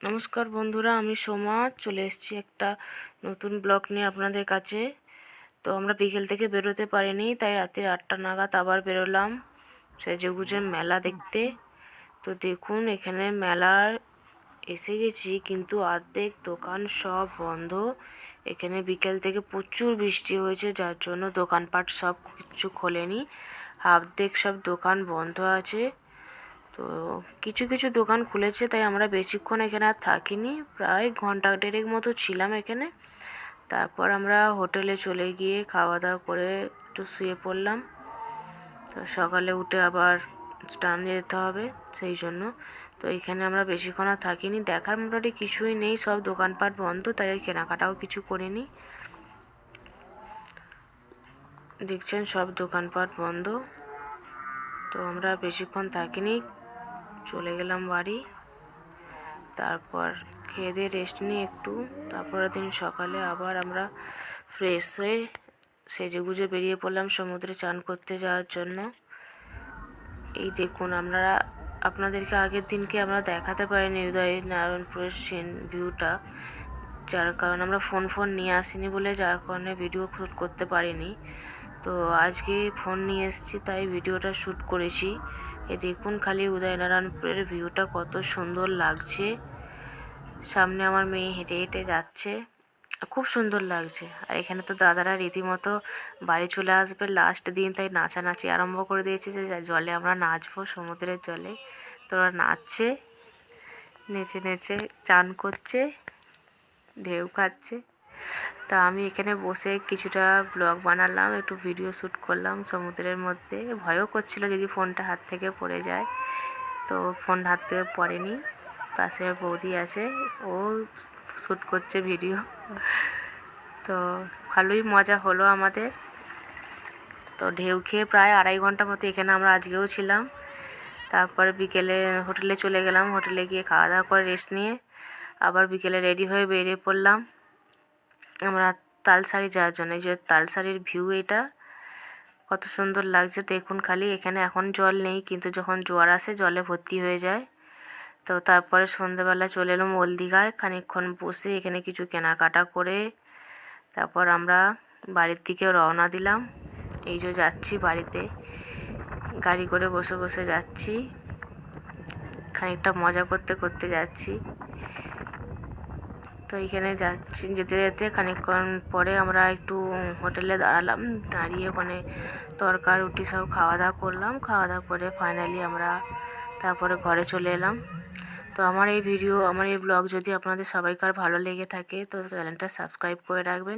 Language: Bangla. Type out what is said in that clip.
নমস্কার বন্ধুরা, আমি সোমা চলে এসেছি একটা নতুন ব্লগ নিয়ে আপনাদের কাছে। তো আমরা বিকেল থেকে বেরোতে পারিনি, তাই রাতে 8টা নাগাদ আবার বেরোলাম সেজেগুজে মেলা দেখতে। তো দেখুন, এখানে মেলার এসে গেছি, কিন্তু অর্ধেক দোকান সব বন্ধ। এখানে বিকেল থেকে প্রচুর বৃষ্টি হয়েছে, যার জন্য দোকানপাট সব কিছু খোলেনি, অর্ধেক সব দোকান বন্ধ আছে। তো কিছু কিছু দোকান খুলেছে, তাই আমরা বেশিক্ষণ এখানে আর থাকিনি, প্রায় ঘন্টা দেড়েক মতো ছিলাম এখানে। তারপর আমরা হোটেলে চলে গিয়ে খাওয়া দাওয়া করে একটু শুয়ে পড়লাম। তো সকালে উঠে আবার স্নান যেতে হবে, সেই জন্য তো এখানে আমরা বেশিক্ষণ আর থাকিনি। দেখার মোটামুটি কিছুই নেই, সব দোকানপাট বন্ধ, তাই কেনাকাটাও কিছু করিনি। দেখছেন সব দোকানপাট বন্ধ। তো আমরা বেশিক্ষণ থাকিনি, চলে গেলাম বাড়ি। তারপর খেয়ে দিয়ে রেস্ট নিয়ে একটু, তারপরের দিন সকালে আবার আমরা ফ্রেশ হয়ে সেজেগুজে বেরিয়ে পড়লাম সমুদ্রে চান করতে যাওয়ার জন্য। এই দেখুন, আপনাদেরকে আগের দিনকে আমরা দেখাতে পারিনি উদয়নারায়ণপুরের সিন ভিউটা, যার কারণে আমরা ফোন নিয়ে আসিনি বলে, যার কারণে ভিডিও শ্যুট করতে পারিনি। তো আজকে ফোন নিয়ে এসেছি, তাই ভিডিওটা শ্যুট করেছি। এ দেখুন খালি উদয়নারায়ণপুরের ভিউটা কত সুন্দর লাগছে। সামনে আমার মেয়ে হেঁটে হেঁটে যাচ্ছে, খুব সুন্দর লাগছে। আর এখানে তো দাদারা রীতিমতো বাড়ি চলে আসবে লাস্ট দিন, তাই নাচানাচি আরম্ভ করে দিয়েছে যে জলে আমরা নাচবো, সমুদ্রের জলে। তো ওরা নাচছে, নেচে নেচে চান করছে, ঢেউ খাচ্ছে। তা আমি এখানে বসে কিছুটা ব্লগ বানালাম, একটু ভিডিও শ্যুট করলাম সমুদ্রের মধ্যে। ভয়ও করছিল যদি ফোনটা হাত থেকে পড়ে যায়, তো ফোন হাত থেকে পড়েনি। পাশে বৌদি আছে, ও শ্যুট করছে ভিডিও। তো ভালোই মজা হলো আমাদের। তো ঢেউ খেয়ে প্রায় 2.5 ঘন্টা মতো এখানে আমরা আজকেও ছিলাম। তারপরে বিকেলে হোটেলে চলে গেলাম, হোটেলে গিয়ে খাওয়া দাওয়া করে রেস্ট নিয়ে আবার বিকেলে রেডি হয়ে বেরিয়ে পড়লাম আমরা তালসারি যাওয়ার জন্য। এই যে তালসারির ভিউ, এটা কত সুন্দর লাগছে দেখুন খালি। এখানে এখন জল নেই, কিন্তু যখন জোয়ার আসে জলে ভর্তি হয়ে যায়। তো তারপরে সন্ধ্যেবেলা চলে এলাম ওল্ড দীঘায়, খানিকক্ষণ বসে এখানে কিছু কেনাকাটা করে তারপর আমরা বাড়ির দিকে রওনা দিলাম। এই যে যাচ্ছি বাড়িতে, গাড়ি করে বসে বসে যাচ্ছি, খানিকটা মজা করতে করতে যাচ্ছি। তো এইখানে যাচ্ছি, যেতে যেতে খানিকক্ষণ পরে আমরা একটু হোটেলে দাঁড়ালাম, দাঁড়িয়ে ওখানে তরকা রুটি সব খাওয়া দাওয়া করলাম। খাওয়া দাওয়া করে ফাইনালি আমরা তারপরে ঘরে চলে এলাম। তো আমার এই ব্লগ যদি আপনাদের সবাইকার ভালো লেগে থাকে, তো চ্যানেলটা সাবস্ক্রাইব করে রাখবেন।